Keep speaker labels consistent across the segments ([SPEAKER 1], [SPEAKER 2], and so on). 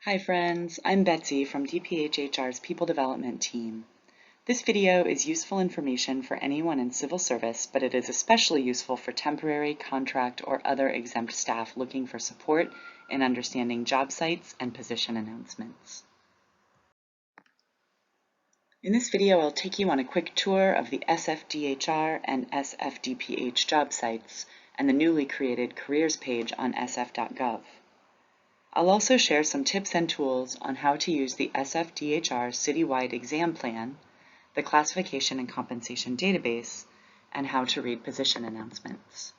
[SPEAKER 1] Hi friends, I'm Betsy from TPHHR's People Development team. This video is useful information for anyone in civil service, but it is especially useful for temporary, contract, or other exempt staff looking for support in understanding job sites and position announcements. In this video, I'll take you on a quick tour of the SFDHR and SFDPH job sites and the newly created careers page on sf.gov. I'll also share some tips and tools on how to use the SFDHR citywide exam plan, the classification and compensation database, and how to read position announcements.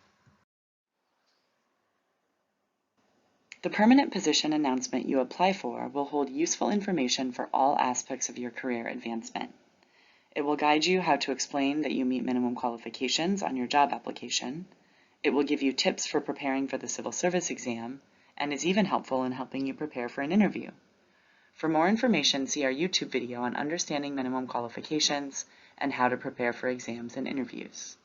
[SPEAKER 1] The permanent position announcement you apply for will hold useful information for all aspects of your career advancement. It will guide you how to explain that you meet minimum qualifications on your job application. It will give you tips for preparing for the civil service exam, and is even helpful in helping you prepare for an interview. For more information, see our YouTube video on understanding minimum qualifications and how to prepare for exams and interviews.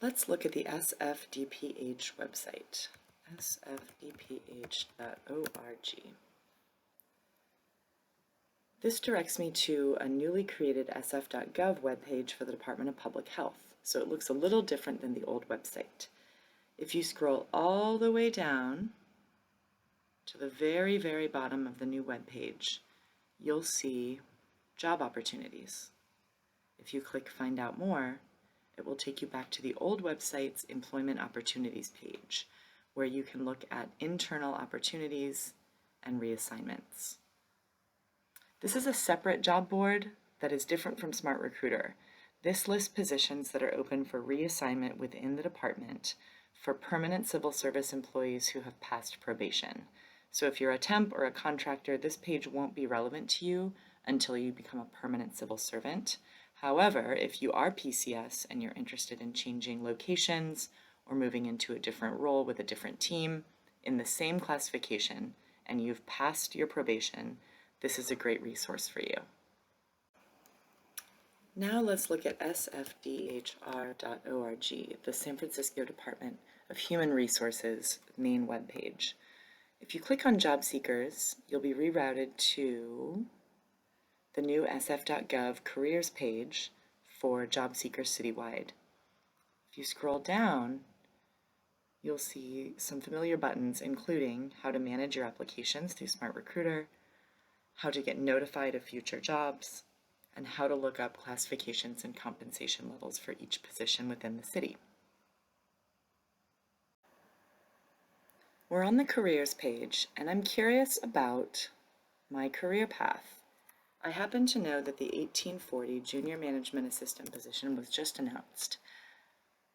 [SPEAKER 1] Let's look at the SFDPH website, sfdph.org. This directs me to a newly created sf.gov webpage for the Department of Public Health, so it looks a little different than the old website. If you scroll all the way down to the very, very bottom of the new web page, you'll see job opportunities. If you click Find Out More, it will take you back to the old website's Employment Opportunities page, where you can look at internal opportunities and reassignments. This is a separate job board that is different from Smart Recruiter. This lists positions that are open for reassignment within the department for permanent civil service employees who have passed probation. So if you're a temp or a contractor, this page won't be relevant to you until you become a permanent civil servant. However, if you are PCS and you're interested in changing locations or moving into a different role with a different team in the same classification and you've passed your probation, this is a great resource for you. Now let's look at sfdhr.org, the San Francisco Department of Human Resources main webpage. If you click on Job Seekers, you'll be rerouted to the new sf.gov careers page for job seekers citywide. If you scroll down, you'll see some familiar buttons, including how to manage your applications through Smart Recruiter, how to get notified of future jobs, and how to look up classifications and compensation levels for each position within the city. We're on the careers page, and I'm curious about my career path. I happen to know that the 1840 junior management assistant position was just announced,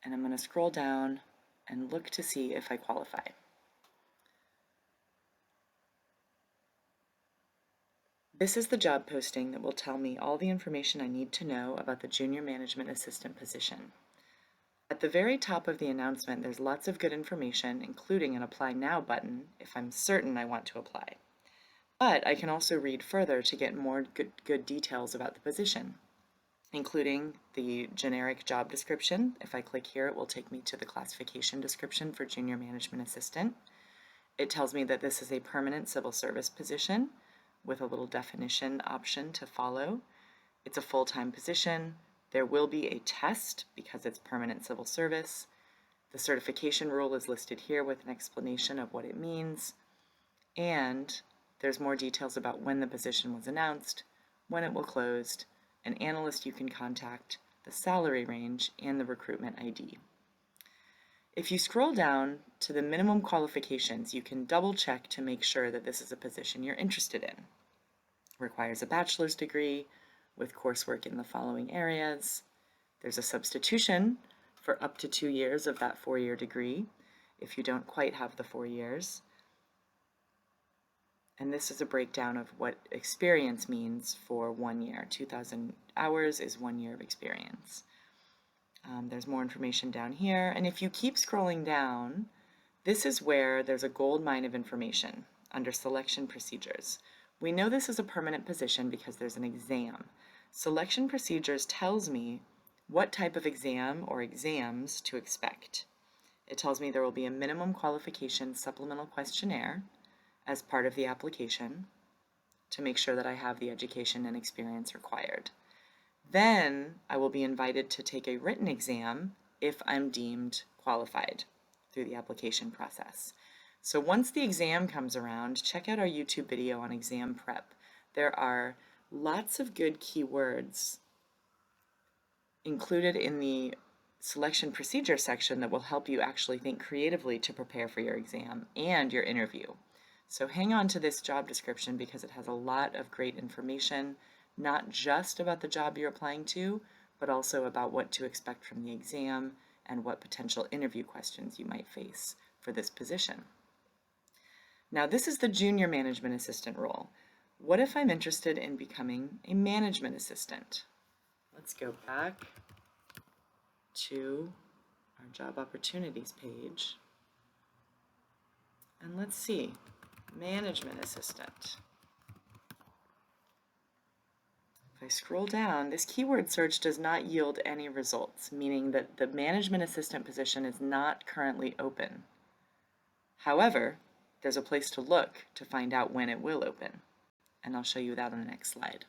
[SPEAKER 1] and I'm going to scroll down and look to see if I qualify. This is the job posting that will tell me all the information I need to know about the junior management assistant position. At the very top of the announcement, there's lots of good information, including an Apply Now button if I'm certain I want to apply. But I can also read further to get more good details about the position, including the generic job description. If I click here, it will take me to the classification description for junior management assistant. It tells me that this is a permanent civil service position with a little definition option to follow. It's a full-time position. There will be a test because it's permanent civil service. The certification rule is listed here with an explanation of what it means. And there's more details about when the position was announced, when it will close, an analyst you can contact, the salary range, and the recruitment ID. If you scroll down to the minimum qualifications, you can double check to make sure that this is a position you're interested in. It requires a bachelor's degree with coursework in the following areas. There's a substitution for up to 2 years of that 4-year degree if you don't quite have the 4 years. And this is a breakdown of what experience means for 1 year. 2,000 hours is 1 year of experience. There's more information down here, and if you keep scrolling down, this is where there's a gold mine of information under selection procedures. We know this is a permanent position because there's an exam. Selection procedures tells me what type of exam or exams to expect. It tells me there will be a minimum qualification supplemental questionnaire, as part of the application to make sure that I have the education and experience required. Then I will be invited to take a written exam if I'm deemed qualified through the application process. So once the exam comes around, check out our YouTube video on exam prep. There are lots of good keywords included in the selection procedure section that will help you actually think creatively to prepare for your exam and your interview. So hang on to this job description because it has a lot of great information, not just about the job you're applying to, but also about what to expect from the exam and what potential interview questions you might face for this position. Now, this is the junior management assistant role. What if I'm interested in becoming a management assistant? Let's go back to our job opportunities page. And let's see, management assistant. If I scroll down, this keyword search does not yield any results, meaning that the management assistant position is not currently open. However, there's a place to look to find out when it will open, and I'll show you that on the next slide.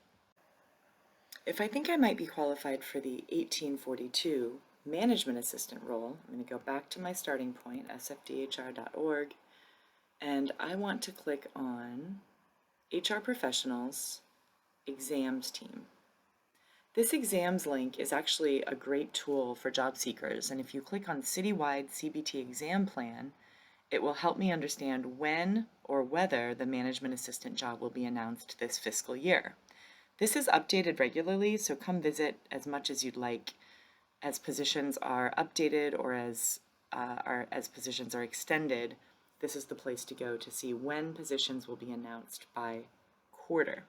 [SPEAKER 1] If I think I might be qualified for the 1842 management assistant role, I'm going to go back to my starting point, sfdhr.org, and I want to click on HR Professionals Exams Team. This exams link is actually a great tool for job seekers, and if you click on Citywide CBT Exam Plan, it will help me understand when or whether the management assistant job will be announced this fiscal year. This is updated regularly, so come visit as much as you'd like as positions are updated or as positions are extended. This is the place to go to see when positions will be announced by quarter.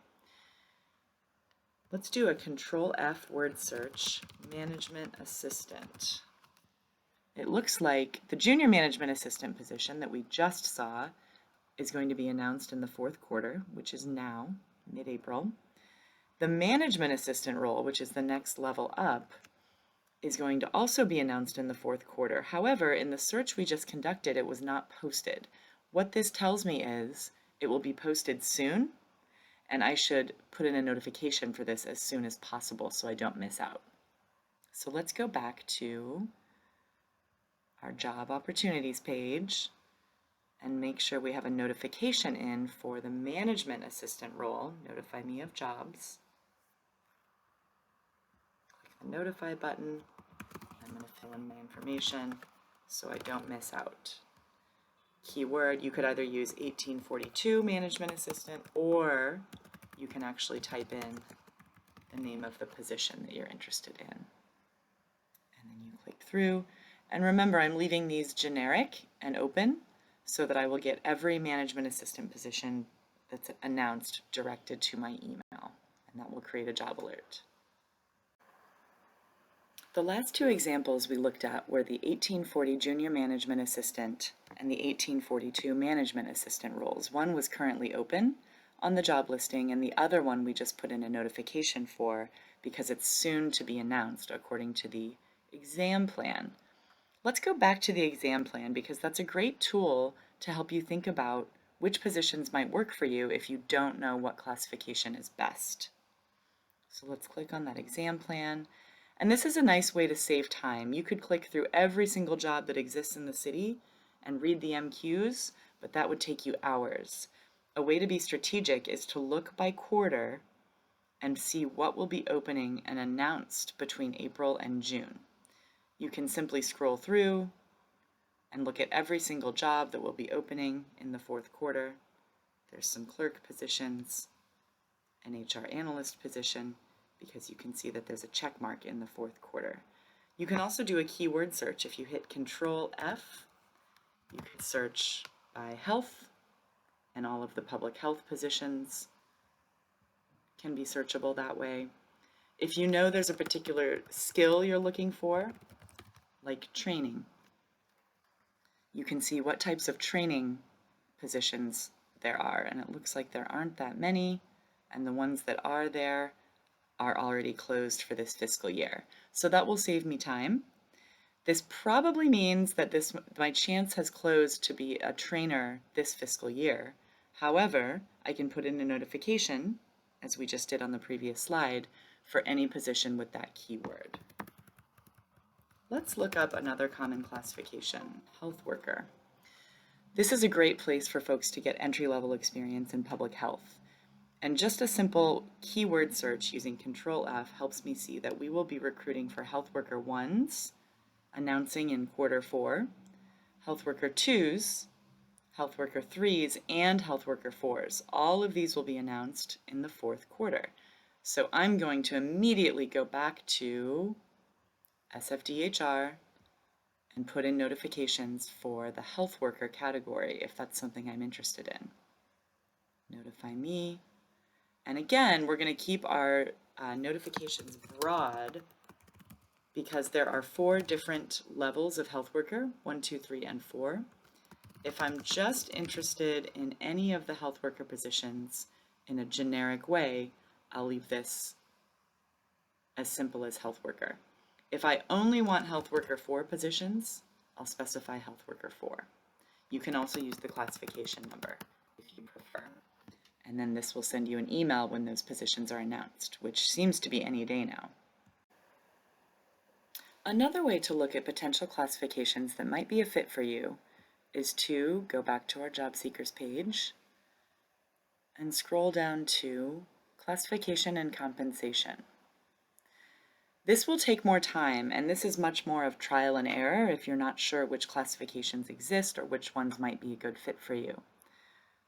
[SPEAKER 1] Let's do a Control F word search, management assistant. It looks like the junior management assistant position that we just saw is going to be announced in the fourth quarter, which is now, mid-April. The management assistant role, which is the next level up, is going to also be announced in the fourth quarter. However, in the search we just conducted, it was not posted. What this tells me is it will be posted soon, and I should put in a notification for this as soon as possible so I don't miss out. So let's go back to our job opportunities page and make sure we have a notification in for the management assistant role. Notify me of jobs. Click the notify button. I'm going to fill in my information so I don't miss out. Keyword, you could either use 1842 management assistant, or you can actually type in the name of the position that you're interested in. And then you click through. And remember, I'm leaving these generic and open so that I will get every management assistant position that's announced directed to my email, and that will create a job alert. The last two examples we looked at were the 1840 junior management assistant and the 1842 management assistant roles. One was currently open on the job listing, and the other one we just put in a notification for because it's soon to be announced according to the exam plan. Let's go back to the exam plan because that's a great tool to help you think about which positions might work for you if you don't know what classification is best. So let's click on that exam plan. And this is a nice way to save time. You could click through every single job that exists in the city and read the MQs, but that would take you hours. A way to be strategic is to look by quarter and see what will be opening and announced between April and June. You can simply scroll through and look at every single job that will be opening in the fourth quarter. There's some clerk positions, an HR analyst position, because you can see that there's a check mark in the fourth quarter. You can also do a keyword search. If you hit Control F, you could search by health, and all of the public health positions can be searchable that way. If you know there's a particular skill you're looking for, like training, you can see what types of training positions there are, and it looks like there aren't that many, and the ones that are there are already closed for this fiscal year. So that will save me time. This probably means that my chance has closed to be a trainer this fiscal year, However, I can put in a notification, as we just did on the previous slide, for any position with that keyword. Let's look up another common classification, health worker. This is a great place for folks to get entry-level experience in public health. And just a simple keyword search using Control F helps me see that we will be recruiting for health worker 1s, announcing in Q4, health worker 2s, health worker 3s, and health worker 4s. All of these will be announced in the Q4. So I'm going to immediately go back to SFDHR and put in notifications for the health worker category if that's something I'm interested in. Notify me. And again, we're going to keep our notifications broad because there are 4 different levels of health worker, 1, 2, 3, and 4. If I'm just interested in any of the health worker positions in a generic way, I'll leave this as simple as health worker. If I only want health worker 4 positions, I'll specify health worker 4. You can also use the classification number if you prefer. And then this will send you an email when those positions are announced, which seems to be any day now. Another way to look at potential classifications that might be a fit for you is to go back to our job seekers page and scroll down to classification and compensation. This will take more time, and this is much more of trial and error if you're not sure which classifications exist or which ones might be a good fit for you.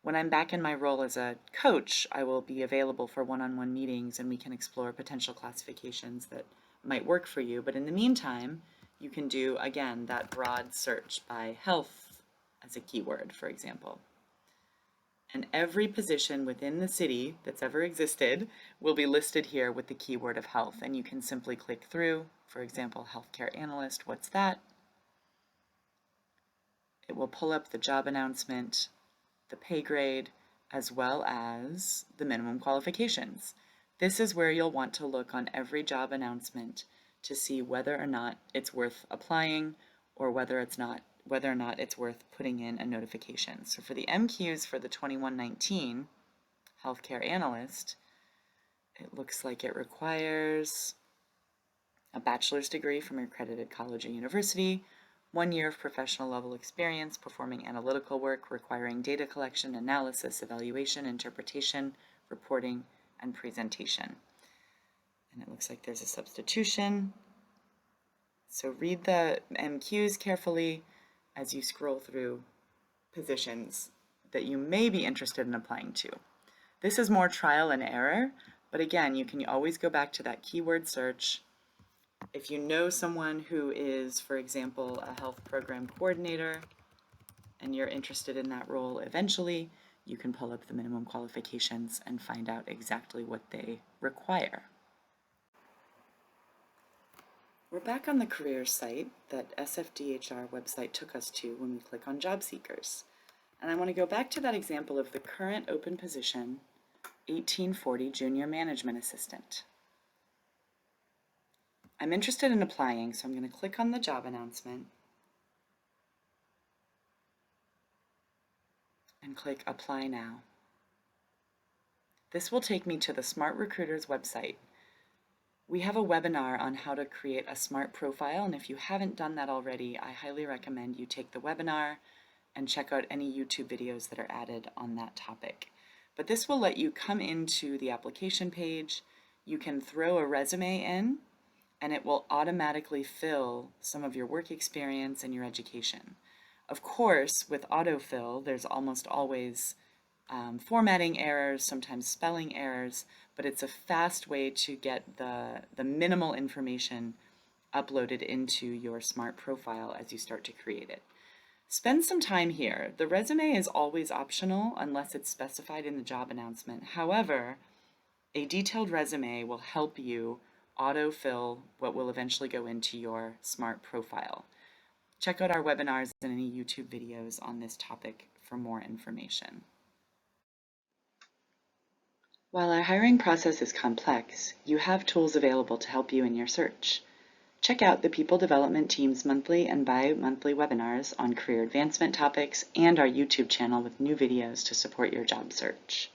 [SPEAKER 1] When I'm back in my role as a coach, I will be available for one-on-one meetings and we can explore potential classifications that might work for you. But in the meantime, you can do, again, that broad search by health as a keyword, for example. And every position within the city that's ever existed will be listed here with the keyword of health. And you can simply click through, for example, healthcare analyst, what's that? It will pull up the job announcement, the pay grade, as well as the minimum qualifications. This is where you'll want to look on every job announcement to see whether or not it's worth applying or whether or not it's worth putting in a notification. So for the MQs for the 2119 healthcare analyst, it looks like it requires a bachelor's degree from an accredited college or university, 1 year of professional level experience performing analytical work requiring data collection, analysis, evaluation, interpretation, reporting, and presentation. And it looks like there's a substitution. So read the MQs carefully as you scroll through positions that you may be interested in applying to. This is more trial and error, but again, you can always go back to that keyword search. If you know someone who is, for example, a health program coordinator, and you're interested in that role eventually, you can pull up the minimum qualifications and find out exactly what they require. We're back on the careers site that SFDHR website took us to when we click on job seekers. And I want to go back to that example of the current open position, 1840 junior management assistant. I'm interested in applying, so I'm going to click on the job announcement and click Apply Now. This will take me to the Smart Recruiters website. We have a webinar on how to create a smart profile, and if you haven't done that already, I highly recommend you take the webinar and check out any YouTube videos that are added on that topic. But this will let you come into the application page, you can throw a resume in, and it will automatically fill some of your work experience and your education. Of course, with autofill, there's almost always formatting errors, sometimes spelling errors, but it's a fast way to get the minimal information uploaded into your smart profile as you start to create it. Spend some time here. The resume is always optional unless it's specified in the job announcement. However, a detailed resume will help you autofill what will eventually go into your smart profile. Check out our webinars and any YouTube videos on this topic for more information. While our hiring process is complex, you have tools available to help you in your search. Check out the People Development Team's monthly and bi-monthly webinars on career advancement topics and our YouTube channel with new videos to support your job search.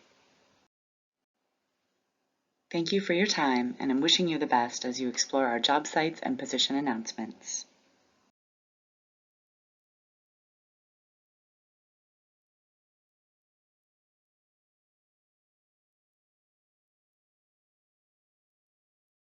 [SPEAKER 1] Thank you for your time, and I'm wishing you the best as you explore our job sites and position announcements.